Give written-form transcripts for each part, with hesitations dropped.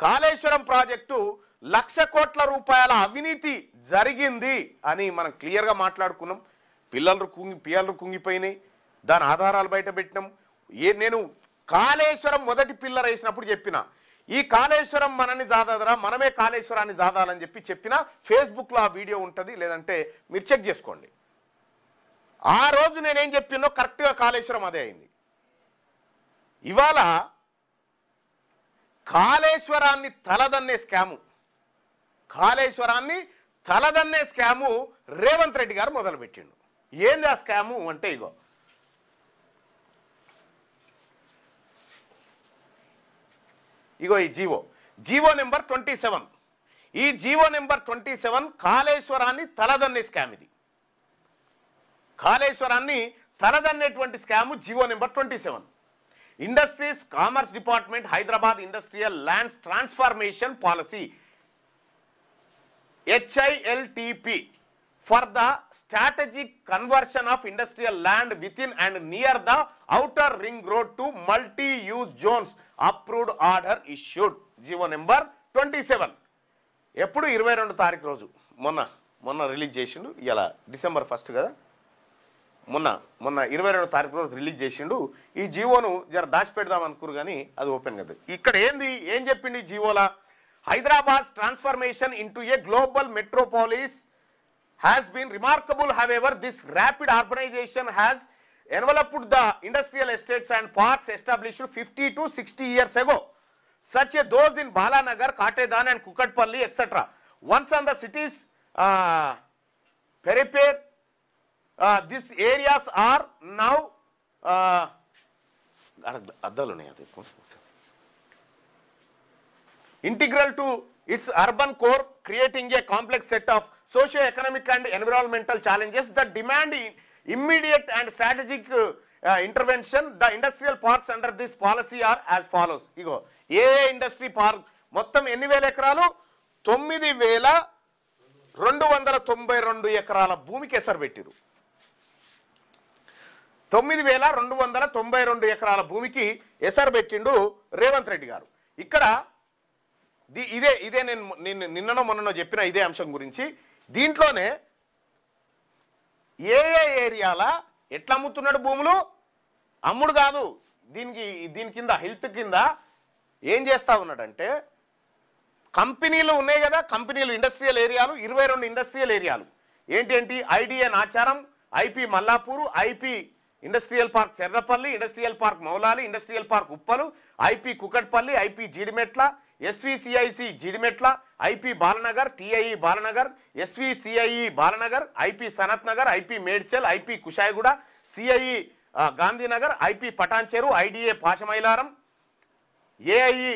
Kaleshwaram project 1,00,000 కోట్ల రూపాయల అవినీతి జరిగింది అని మనం క్లియర్గా మాట్లాడుకున్నాం. పిల్లలు కుంగిపోయినాయి, దాని ఆధారాలు బయట పెట్టినాం. నేను కాళేశ్వరం మొదటి పిల్లర్ వేసినప్పుడు చెప్పిన ఈ కాళేశ్వరం మనని జాదాదరా, మనమే కాళేశ్వరాన్ని జాదాలని చెప్పిన ఫేస్బుక్లో ఆ వీడియో ఉంటుంది, లేదంటే మీరు చెక్ చేసుకోండి. ఆ రోజు నేనేం చెప్పినో కరెక్ట్గా కాళేశ్వరం అదే అయింది. ఇవాళ కాళేశ్వరాన్ని తలదన్నే స్కాము రేవంత్ రెడ్డి గారు మొదలుపెట్టిండు. ఏంది ఆ స్కాము అంటే ఇగో ఈ జీవో నెంబర్ 27. ఈ జీవో నెంబర్ 27 కాళేశ్వరాన్ని తలదన్నే స్కామ్. ఇది కాళేశ్వరాన్ని తలదన్నేటువంటి scam GO number 27. Industries commerce department Hyderabad industrial lands transformation policy HILTP for the strategic conversion of industrial land within and near the outer ring road to multi-use zones approved order issued. GO number 27 ఎప్పుడు 22 తారీఖు రోజు మొన్న release చేసిండు. ఇలా December 1 కదా, మొన్న 22 తారీఖు రోజు రిలీజ్ చేసిండు. ఈ జీవోను జర దాచిపెడదాం అనుకురు కానీ అది ఓపెన్ కదా. ఇక్కడ ఏం చెప్పింది జీవోలా? Hyderabad transformation into a global metropolis has been remarkable. However, this rapid urbanization has enveloped the industrial estates and parks established 50 to 60 years ago, such as those in Balanagar, Katedan and Kukatpalli, etc. Once on the city's periphery, these areas are now integral to its urban core, creating a complex set of socio-economic and environmental challenges that demand immediate and strategic intervention. The industrial parks under this policy are as follows. Ego A industry park మొత్తం ఎన్ని వేల ఎకరాలు? 9,292 ఎకరాల భూమికి ఎసరు పెట్టిరు. 9,292 ఎకరాల భూమికి ఎసరు పెట్టిండు రేవంత్ రెడ్డి గారు. ఇక్కడ ఇదే నేను నిన్ననో మొన్ననో చెప్పిన ఇదే అంశం గురించి. దీంట్లోనే ఏ ఏరియాల ఎట్లా అమ్ముతున్నాడు భూములు? అమ్ముడు కాదు, దీని కింద హెల్త్ కింద ఏం చేస్తా ఉన్నాడంటే, కంపెనీలు ఉన్నాయి కదా, కంపెనీలు ఇండస్ట్రియల్ ఏరియాలు 22 ఇండస్ట్రియల్ ఏరియాలు ఏంటి? IDA Nacharam, IP Mallapur, IP industrial park Cherlapalli, industrial park Moulali, industrial park Uppal, IP Kukatpally, IP Jeedimetla, SVCIC Jeedimetla, IP Balanagar, TIE Balanagar, SVCIE Balanagar, IP Sanath Nagar, IP Medchal, IP Kushaiguda, CIE Gandhinagar, IP Patancheru, IDA Pashamylaram, AIE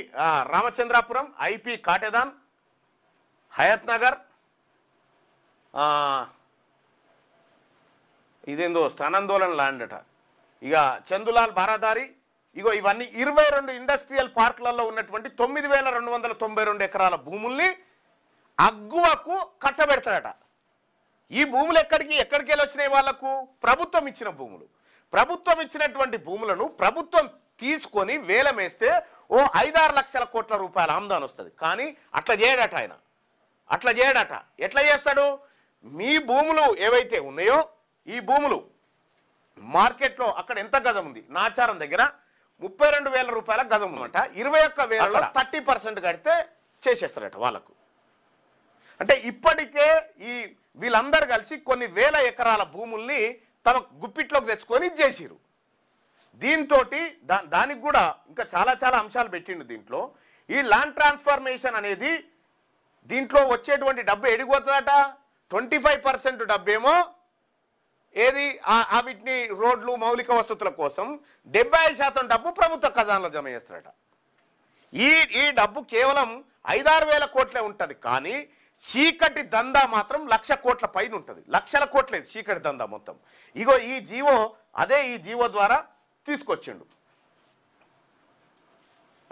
Ramachandrapuram, IP Katedan, Hayath Nagar, ఇదేందో స్థానందోళన ల్యాండ్ అట, ఇక చందులాల్ బారాదారి. ఇగో ఇవన్నీ 22 ఇండస్ట్రియల్ పార్కులలో ఉన్నటువంటి 9,292 ఎకరాల భూముల్ని అగ్గువకు కట్టబెడతాడట. ఈ భూములు ఎక్కడికి వెళ్ళి వచ్చినాయి? వాళ్లకు ప్రభుత్వం ఇచ్చిన భూములు. ప్రభుత్వం ఇచ్చినటువంటి భూములను ప్రభుత్వం తీసుకొని వేలమేస్తే ఓ 5-6 లక్షల కోట్ల రూపాయల ఆమ్దాన్ వస్తుంది. కానీ అట్లా చేయడట ఆయన, ఎట్లా చేస్తాడు? మీ భూములు ఏవైతే ఉన్నాయో ఈ భూములు మార్కెట్లో అక్కడ ఎంత గజం ఉంది? నాచారం దగ్గర 32,000 రూపాయల గజం ఉందట. 21,000లో 30% కడితే చేసేస్తారట వాళ్ళకు. అంటే ఇప్పటికే వీళ్ళందరూ కలిసి కొన్ని వేల ఎకరాల భూముల్ని తమ గుప్పిట్లోకి తెచ్చుకొని చేసిరు. దీంతో దానికి కూడా ఇంకా చాలా అంశాలు పెట్టిండు దీంట్లో. ఈ ల్యాండ్ ట్రాన్స్ఫర్మేషన్ అనేది దీంట్లో వచ్చేటువంటి డబ్బు ఎడిగిపోతుందట. 25% డబ్బేమో వీటిని రోడ్లు మౌలిక వసతుల కోసం, 70% డబ్బు ప్రభుత్వ ఖజానాలో జమ చేస్తారట. ఈ డబ్బు కేవలం 5-6 వేల కోట్లే ఉంటుంది. కానీ చీకటి దందా మాత్రం 1,00,000 కోట్ల పైన ఉంటుంది. లక్షల కోట్లే చీకటి దందా మొత్తం. ఇగో ఈ జీవో ద్వారా తీసుకొచ్చిండు.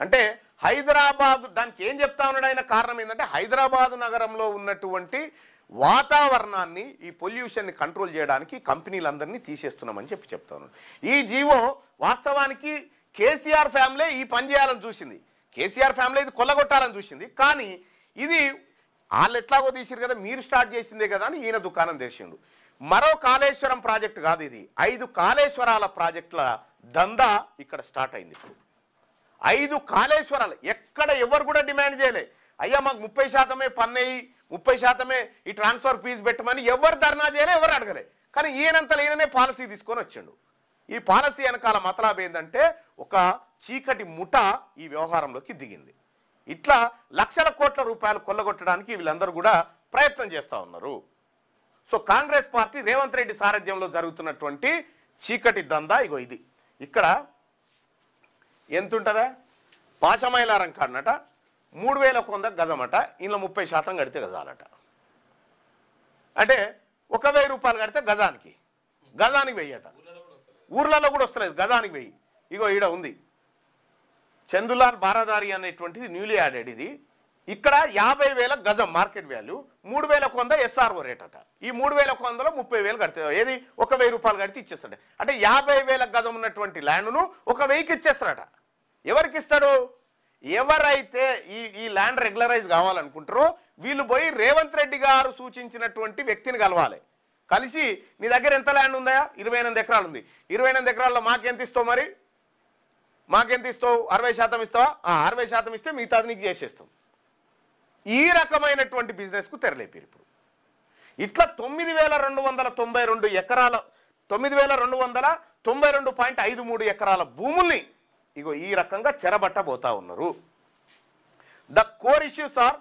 అంటే హైదరాబాద్, దానికి ఏం చెప్తా ఉన్నాడు ఆయన? కారణం ఏంటంటే హైదరాబాద్ నగరంలో ఉన్నటువంటి వాతావరణాన్ని, ఈ పొల్యూషన్ని కంట్రోల్ చేయడానికి కంపెనీలందరినీ తీసేస్తున్నామని చెప్తా ఉన్నాడు. ఈ జీవో వాస్తవానికి కేసీఆర్ ఫ్యామిలీ ఈ పని చేయాలని చూసింది. కేసీఆర్ ఫ్యామిలీ ఇది కొల్లగొట్టాలని చూసింది, కానీ ఇది వాళ్ళు ఎట్లాగో తీసిరు కదా, మీరు స్టార్ట్ చేసిందే కదా అని ఈయన దుకాణం తెరిచిండు. మరో కాళేశ్వరం ప్రాజెక్టు కాదు ఇది, 5 కాళేశ్వరాల ప్రాజెక్టుల దందా ఇక్కడ స్టార్ట్ అయింది. ఇప్పుడు 5 కాళేశ్వరాలు ఎక్కడ ఎవరు కూడా డిమాండ్ చేయలే, అయ్యా మాకు 30% పన్నేయి, 30% ఈ ట్రాన్స్ఫర్ ఫీజు పెట్టమని ఎవరు ధర్నా చేయలే, ఎవరు అడగలే. కానీ ఈయనంతలో ఈయననే పాలసీ తీసుకొని వచ్చిండు. ఈ పాలసీ వెనకాల మతలాభం ఏంటంటే ఒక చీకటి ముఠ ఈ వ్యవహారంలోకి దిగింది. ఇట్లా లక్షల కోట్ల రూపాయలు కొల్లగొట్టడానికి వీళ్ళందరూ కూడా ప్రయత్నం చేస్తూ ఉన్నారు. సో కాంగ్రెస్ పార్టీ రేవంత్ రెడ్డి సారథ్యంలో జరుగుతున్నటువంటి చీకటి దందా ఇగో ఇది. ఇక్కడ ఎంత ఉంటుందా, పాశమైలారం కాడనట 3100 గజమట, ఇంట్లో 30% కడితే గజాలట. అంటే 1000 రూపాయలు కడితే గజానికి 1000 అట. ఊర్లలో కూడా వస్తలేదు, గజానికి 1000. ఇగో ఈడ ఉంది చందులాల్ బారాదారి అనేటువంటిది న్యూలీ యాడెడ్. ఇది ఇక్కడ 50,000 గజం మార్కెట్ వాల్యూ, 3,100 ఎస్ఆర్ఓ రేట్ అట. ఈ 3,100లో 30,000 కడితే ఏది 1000 రూపాయలు కడితే ఇచ్చేస్తాడు. అంటే 50,000 గజం ఉన్నటువంటి ల్యాండ్ను 1,000కి ఇచ్చేస్తాడట. ఎవరికి ఇస్తాడు? ఎవరైతే ఈ ల్యాండ్ రెగ్యులరైజ్ కావాలనుకుంటారో వీళ్ళు పోయి రేవంత్ రెడ్డి గారు సూచించినటువంటి వ్యక్తిని కలవాలి. కలిసి నీ దగ్గర ఎంత ల్యాండ్ ఉందా, 28 ఎకరాలు ఉంది, 28 ఎకరాల్లో మాకెంత ఇస్తావు, మరి మాకెంత ఇస్తావు, 60% ఇస్తావా, 60% ఇస్తే మిగతాది నీకు చేసేస్తాం. ఈ రకమైనటువంటి బిజినెస్కు తెరలేపారు ఇప్పుడు. ఇట్లా 9,292 ఎకరాల 9,292.53 ఎకరాల భూముల్ని ఇగో ఈ రకంగా చెరబట్టబోతా ఉన్నారు. The core issues are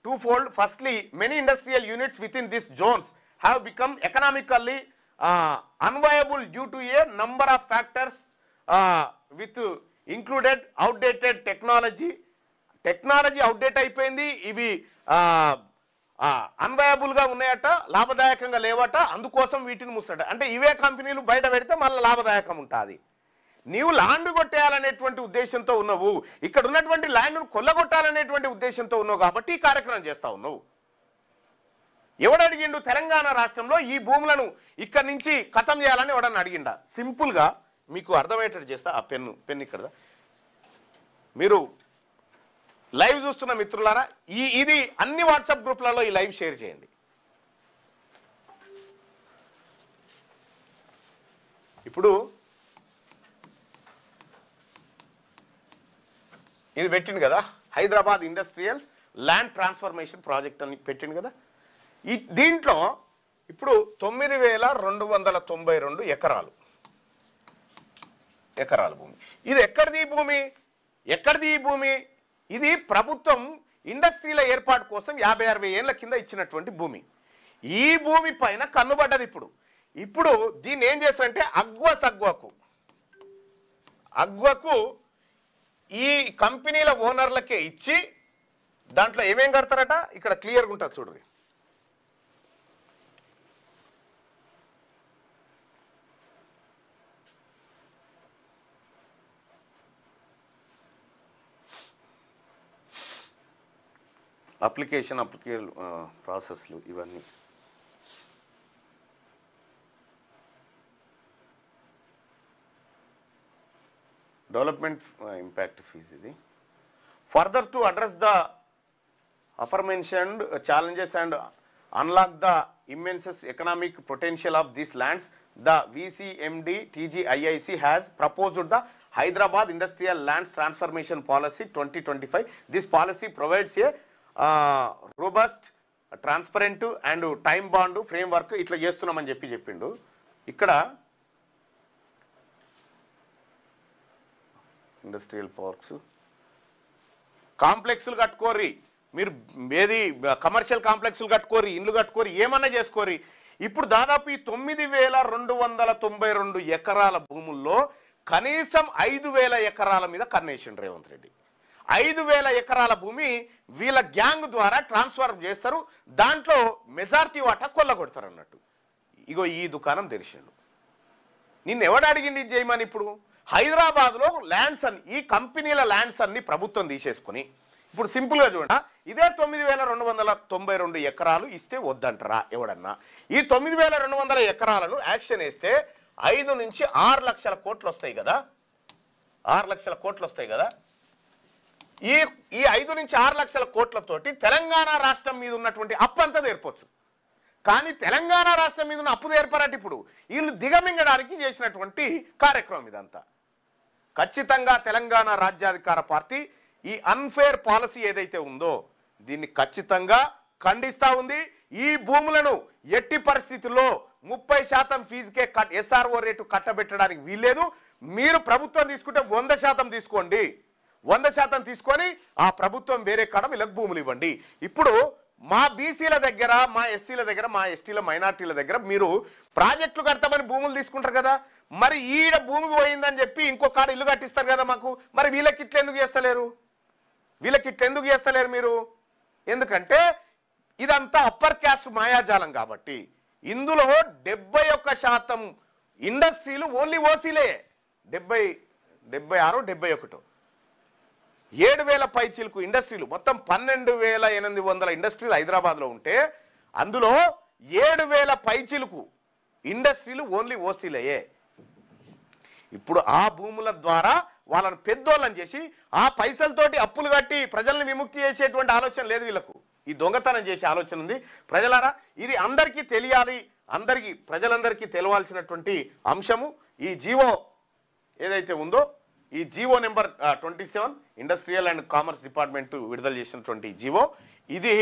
twofold. Firstly, many industrial units within these zones have become economically unviable due to a number of factors with included outdated technology outdate అయిపోయింది, ఇవి అన్వయబుల్గా ఉన్నాయట, లాభదాయకంగా లేవట, అందుకోసం వీటిని మూస్తాట. అంటే ఇవే కంపెనీలు బయట పెడితే మళ్ళీ లాభదాయకం ఉంటుంది. నీవు ల్యాండ్ కొట్టేయాలనేటువంటి ఉద్దేశంతో ఉన్నావు, ఇక్కడ ఉన్నటువంటి ల్యాండ్ను కొల్లగొట్టాలనేటువంటి ఉద్దేశంతో ఉన్నావు కాబట్టి ఈ కార్యక్రమం చేస్తూ ఉన్నావు. ఎవడు అడిగిండు తెలంగాణ రాష్ట్రంలో ఈ భూములను ఇక్కడి నుంచి ఖతం చేయాలని ఎవడన్నా అడిగిండా? సింపుల్గా మీకు అర్థమయ్యేటట్టు చేస్తా. ఆ పెన్ను ఇక్కడ మీరు లైవ్ చూస్తున్న మిత్రులారా, ఇది అన్ని వాట్సాప్ గ్రూప్లలో ఈ లైవ్ షేర్ చేయండి. ఇప్పుడు ఇది పెట్టిండు కదా, Hyderabad industrials land transformation project అని పెట్టిండు కదా. దీంట్లో ఇప్పుడు 9,292 ఎకరాల భూమి. ఇది ఎక్కడిది ఈ భూమి? ఇది ప్రభుత్వం ఇండస్ట్రీల ఏర్పాటు కోసం 50-60 ఏళ్ల కింద ఇచ్చినటువంటి భూమి. ఈ భూమి పైన కన్నుబడ్డది. ఇప్పుడు దీన్ని ఏం చేస్తారంటే అగ్వకు ఈ కంపెనీల ఓనర్లకే ఇచ్చి దాంట్లో ఏమేం కడతారట, ఇక్కడ క్లియర్గా ఉంటుంది చూడండి. అప్లికేషన్ ప్రాసెస్లు ఇవన్నీ డెవలప్మెంట్ ఇంపాక్ట్ ఫీజ్. ఇది further to address the aforementioned challenges and unlock the immense economic potential of these lands, the VCMD TGIIC has proposed the Hyderabad Industrial Lands Transformation Policy 2025. This policy provides a robust, transparent and time bound framework. ఇట్లా చేస్తున్నామని చెప్పిండు. ఇక్కడ industrial parks కాంప్లెక్స్లు కట్టుకోరి, మీరు ఏది commercial కాంప్లెక్స్లు కట్టుకోరి, ఇండ్లు కట్టుకోరి, ఏమన్నా చేసుకోరి. ఇప్పుడు దాదాపు ఈ 9,292 ఎకరాల భూముల్లో కనీసం 5,000 ఎకరాల మీద కన్నేసిండు రేవంత్ రెడ్డి. 5,000 ఎకరాల భూమి వీళ్ళ గ్యాంగ్ ద్వారా ట్రాన్స్ఫర్ చేస్తారు, దాంట్లో మెజారిటీ వాటా కొల్లగొడతారు అన్నట్టు. ఇగో ఈ దుకాణం తెరిచిండు. నిన్ను ఎవడు అడిగింది ఇది చేయమని? ఇప్పుడు హైదరాబాద్లో ల్యాండ్స్ అన్ని, ఈ కంపెనీల ల్యాండ్స్ అన్ని ప్రభుత్వం తీసేసుకుని, ఇప్పుడు సింపుల్గా చూడండి, ఇదే 9,292 ఎకరాలు ఇస్తే వద్దంటారా ఎవడన్నా? ఈ 9,200 ఎకరాలను యాక్షన్ వేస్తే 5 నుంచి 6 లక్షల కోట్లు వస్తాయి కదా, 6 లక్షల కోట్లు వస్తాయి కదా. ఈ ఈ 5 నుంచి 6 లక్షల కోట్లతోటి తెలంగాణ రాష్ట్రం మీద ఉన్నటువంటి అప్పు అంతా తీర్పొచ్చు. కానీ తెలంగాణ రాష్ట్రం మీద ఉన్న అప్పు తీర్పరాట ఇప్పుడు వీళ్ళు దిగమింగడానికి చేసినటువంటి కార్యక్రమం ఇదంతా. ఖచ్చితంగా తెలంగాణ రాజ్యాధికార పార్టీ ఈ అన్ఫేర్ పాలసీ ఏదైతే ఉందో దీన్ని ఖచ్చితంగా ఖండిస్తూ ఉంది. ఈ భూములను ఎట్టి పరిస్థితుల్లో 30% ఫీజుకే ఎస్ఆర్ఓ రేటు కట్టబెట్టడానికి వీల్లేదు. మీరు ప్రభుత్వం తీసుకుంటే 100% తీసుకోండి. 100% తీసుకొని ఆ ప్రభుత్వం వేరే కాడ వీళ్ళకి భూములు ఇవ్వండి. ఇప్పుడు మా బీసీల దగ్గర, మా ఎస్సీల దగ్గర, మా ఎస్టీల మైనార్టీల దగ్గర మీరు ప్రాజెక్టులు కడతామని భూములు తీసుకుంటారు కదా, మరి ఈడ భూమి పోయిందని చెప్పి ఇంకొక ఇల్లు కట్టిస్తారు కదా మాకు. మరి వీళ్ళకి ఇట్లా ఎందుకు చేస్తలేరు? వీళ్ళకి ఇట్లా ఎందుకు చేస్తలేరు మీరు? ఎందుకంటే ఇదంతా అప్పర్ క్యాస్ట్ మాయాజాలం కాబట్టి. ఇందులో 71% ఇండస్ట్రీలు ఓన్లీ ఓసీలే. 76, 71, 7,000 పైచీలకు ఇండస్ట్రీలు, మొత్తం 12,800 ఇండస్ట్రీలు హైదరాబాద్లో ఉంటే అందులో 7,000 పైచీలకు ఇండస్ట్రీలు ఓన్లీ ఓసీలయే. ఇప్పుడు ఆ భూముల ద్వారా వాళ్ళని పెద్దోళ్ళని చేసి ఆ పైసలతోటి అప్పులు కట్టి ప్రజల్ని విముక్తి చేసేటువంటి ఆలోచన లేదు వీళ్ళకు. ఈ దొంగతనం చేసే ఆలోచన ఉంది. ప్రజలారా, ఇది అందరికీ తెలియాలి, ప్రజలందరికీ తెలవాల్సినటువంటి అంశము. ఈ జీవో ఏదైతే ఉందో, ఈ GO number 27 industrial and commerce department విడుదల చేసినటువంటి జీవో, ఇది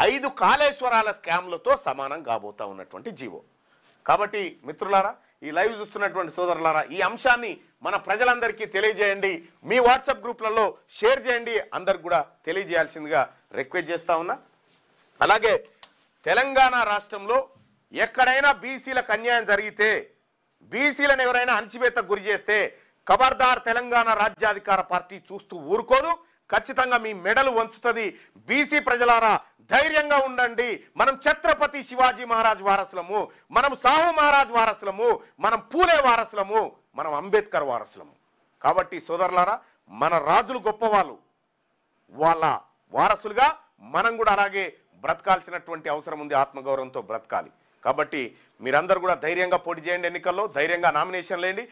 5 కాళేశ్వరాల స్కామ్లతో సమానం కాబోతా ఉన్నటువంటి జీవో. కాబట్టి మిత్రులారా, ఈ లైవ్ చూస్తున్నటువంటి సోదరులారా, ఈ అంశాన్ని మన ప్రజలందరికీ తెలియజేయండి. మీ వాట్సాప్ గ్రూప్లలో షేర్ చేయండి. అందరికి కూడా తెలియజేయాల్సిందిగా రిక్వెస్ట్ చేస్తా ఉన్నా. అలాగే తెలంగాణ రాష్ట్రంలో ఎక్కడైనా బీసీలకు అన్యాయం జరిగితే, బీసీలను ఎవరైనా అణచివేతకు గురి చేస్తే ఖబర్దార్ తెలంగాణ రాజ్యాధికార పార్టీ చూస్తూ ఊరుకోదు. ఖచ్చితంగా మీ మెడలు వంచుతుంది. బీసీ ప్రజలారా, ధైర్యంగా ఉండండి. మనం ఛత్రపతి శివాజీ మహారాజ్ వారసులము, మనం సాహు మహారాజ్ వారసులము, మనం పూలే వారసులము, మనం అంబేద్కర్ వారసులము. కాబట్టి సోదరులారా, మన రాజులు గొప్పవాళ్ళు, వాళ్ళ వారసులుగా మనం కూడా అలాగే బ్రతకాల్సినటువంటి అవసరం ఉంది. ఆత్మగౌరవంతో బ్రతకాలి. కాబట్టి మీరందరూ కూడా ధైర్యంగా పోటీ చేయండి. ఎన్నికల్లో ధైర్యంగా నామినేషన్ లేండి.